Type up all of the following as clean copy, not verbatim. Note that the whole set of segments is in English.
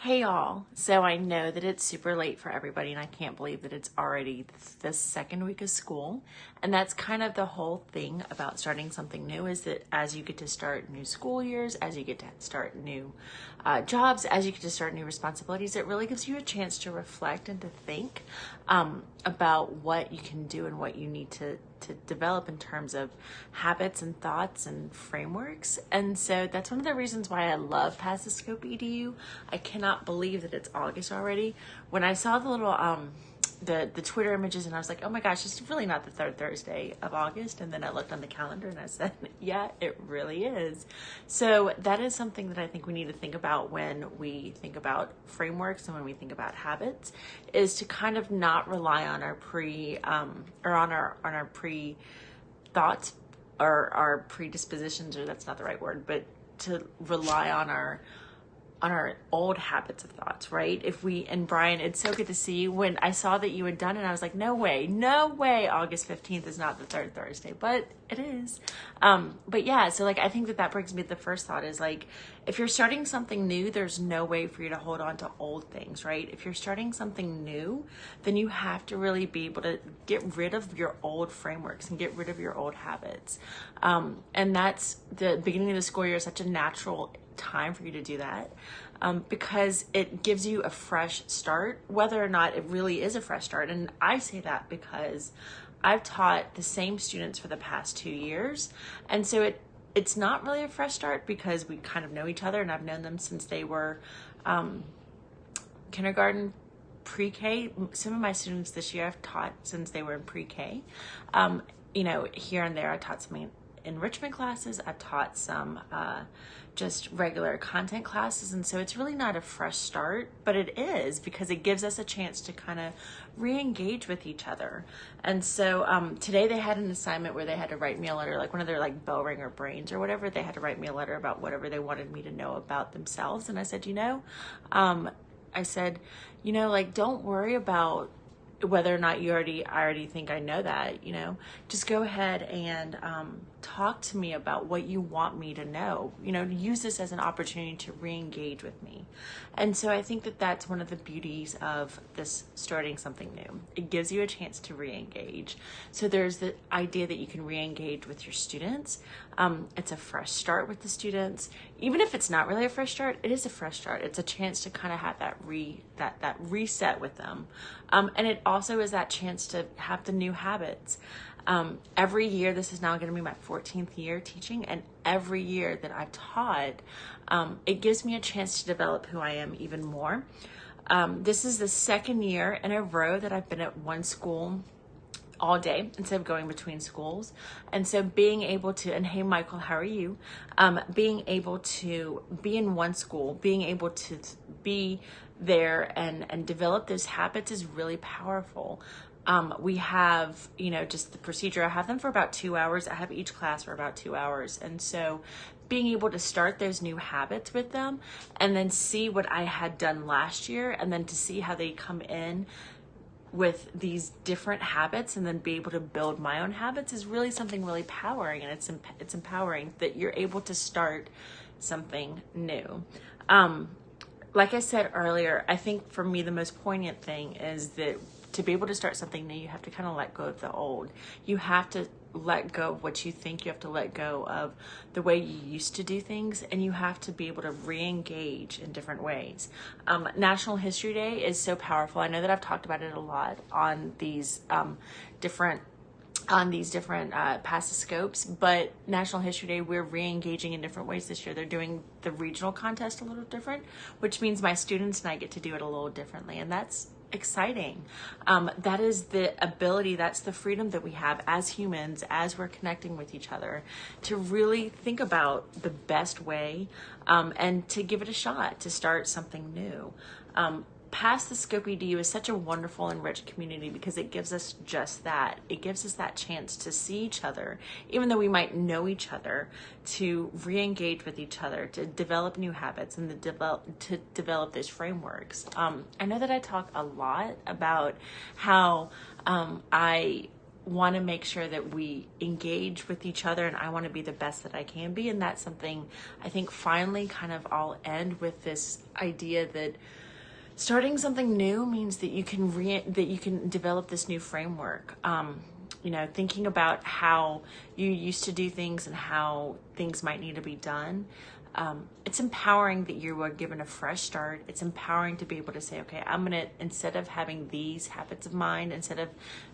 Hey y'all, so I know that it's super late for everybody and I can't believe that it's already the second week of school. And that's kind of the whole thing about starting something new, is that as you get to start new school years, as you get to start new jobs, as you get to start new responsibilities, it really gives you a chance to reflect and to think about what you can do and what you need to develop in terms of habits and thoughts and frameworks. And so that's one of the reasons why I love Pass the Scope EDU. I cannot believe that it's August already. When I saw the little the Twitter images, and I was like, oh my gosh, it's really not the third Thursday of August. And then I looked on the calendar and I said, yeah, it really is. So that is something that I think we need to think about when we think about frameworks and when we think about habits, is to kind of not rely on our pre thoughts or our predispositions, or that's not the right word, but to rely on our old habits of thoughts, right? And Brian, it's so good to see you. When I saw that you had done it, I was like, no way, August 15th is not the third Thursday, but it is. But yeah, so I think that brings me to the first thought, is if you're starting something new, there's no way for you to hold on to old things, right? If you're starting something new, then you have to really be able to get rid of your old frameworks and get rid of your old habits. And that's the beginning of the school year is such a natural time for you to do that, because it gives you a fresh start, whether or not it really is a fresh start. And I say that because I've taught the same students for the past 2 years, and so it's not really a fresh start because we kind of know each other, and I've known them since they were kindergarten, pre-K. Some of my students this year I've taught since they were in pre-K. Here and there I taught some enrichment classes. I've taught some just regular content classes, and so it's really not a fresh start, but it is, because it gives us a chance to kind of re-engage with each other. And so today they had an assignment where they had to write me a letter, like one of their bell ringer brains or whatever. They had to write me a letter about whatever they wanted me to know about themselves. And I said, don't worry about whether or not I already think I know that, just go ahead and talk to me about what you want me to know, use this as an opportunity to re-engage with me. And so I think that that's one of the beauties of this starting something new. It gives you a chance to re-engage. So there's the idea that you can re-engage with your students. It's a fresh start with the students. Even if it's not really a fresh start, it is a fresh start. It's a chance to kind of have that reset with them. And it also is that chance to have the new habits. Every year, this is now going to be my 14th year teaching, and every year that I've taught, it gives me a chance to develop who I am even more. This is the second year in a row that I've been at one school all day instead of going between schools. And so being able to, and hey Michael, how are you? Being able to be in one school, being able to be there and develop those habits is really powerful. We have, just the procedure. I have them for about 2 hours. I have each class for about 2 hours. And so being able to start those new habits with them and then see what I had done last year, and then to see how they come in with these different habits, and then be able to build my own habits, is really something really powering. And it's empowering that you're able to start something new. Like I said earlier, I think for me, the most poignant thing is that to be able to start something new, you have to kind of let go of the old. You have to let go of what you think. You have to let go of the way you used to do things, and you have to be able to re-engage in different ways. National History Day is so powerful. I know that I've talked about it a lot on these different Pass the Scopes, but National History Day, we're re-engaging in different ways this year. They're doing the regional contest a little different, which means my students and I get to do it a little differently, and that's exciting. That is the ability, that's the freedom that we have as humans, as we're connecting with each other, to really think about the best way and to give it a shot, to start something new. Pass the Scope EDU is such a wonderful and rich community because it gives us just that. It gives us that chance to see each other, even though we might know each other, to re-engage with each other, to develop new habits, and to develop those frameworks. I know that I talk a lot about how I want to make sure that we engage with each other, and I want to be the best that I can be. And that's something I think finally kind of I'll end with this idea that starting something new means that you can develop this new framework. Thinking about how you used to do things and how things might need to be done. It's empowering that you are given a fresh start. It's empowering to be able to say, okay, I'm going to, instead of having these habits of mind, instead of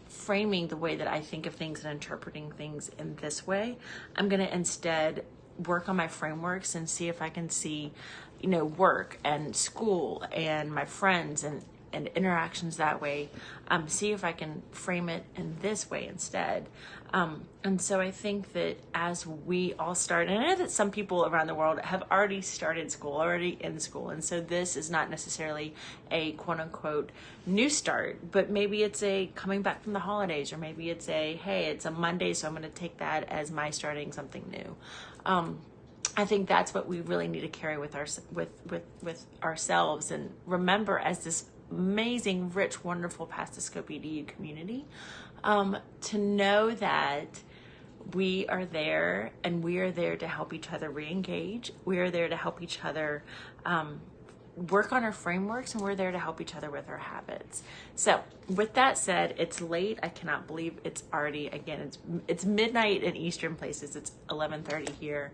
framing the way that I think of things and interpreting things in this way, I'm going to instead work on my frameworks and see if I can see, work and school and my friends and interactions that way, see if I can frame it in this way instead. And so I think that as we all start, and I know that some people around the world have already started school, already in school, and so this is not necessarily a quote unquote new start, but maybe it's a coming back from the holidays, or maybe it's hey, it's a Monday, so I'm going to take that as my starting something new. I think that's what we really need to carry with ourselves, and remember as this amazing, rich, wonderful Past the Scope EDU community, to know that we are there, and we are there to help each other re-engage. We are there to help each other work on our frameworks, and we're there to help each other with our habits. So with that said, it's late. I cannot believe it's already, again, it's midnight in Eastern places. It's 11:30 here.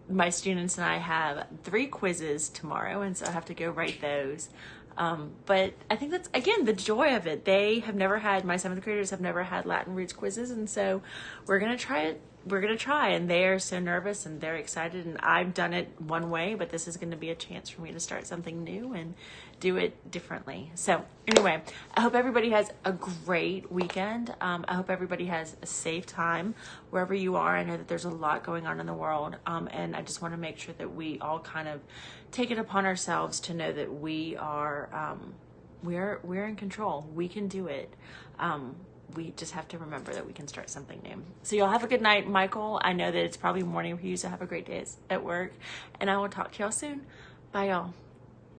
My students and I have 3 quizzes tomorrow, and so I have to go write those. But I think that's, again, the joy of it. My 7th graders have never had Latin roots quizzes, and so we're going to try it. We're going to try, and they're so nervous and they're excited, and I've done it one way, but this is going to be a chance for me to start something new and do it differently. So anyway, I hope everybody has a great weekend. I hope everybody has a safe time wherever you are. I know that there's a lot going on in the world, and I just want to make sure that we all kind of take it upon ourselves to know that we are, we're in control. We can do it. We just have to remember that we can start something new. So y'all have a good night. Michael, I know that it's probably morning for you, so have a great day at work, and I will talk to y'all soon. Bye, y'all.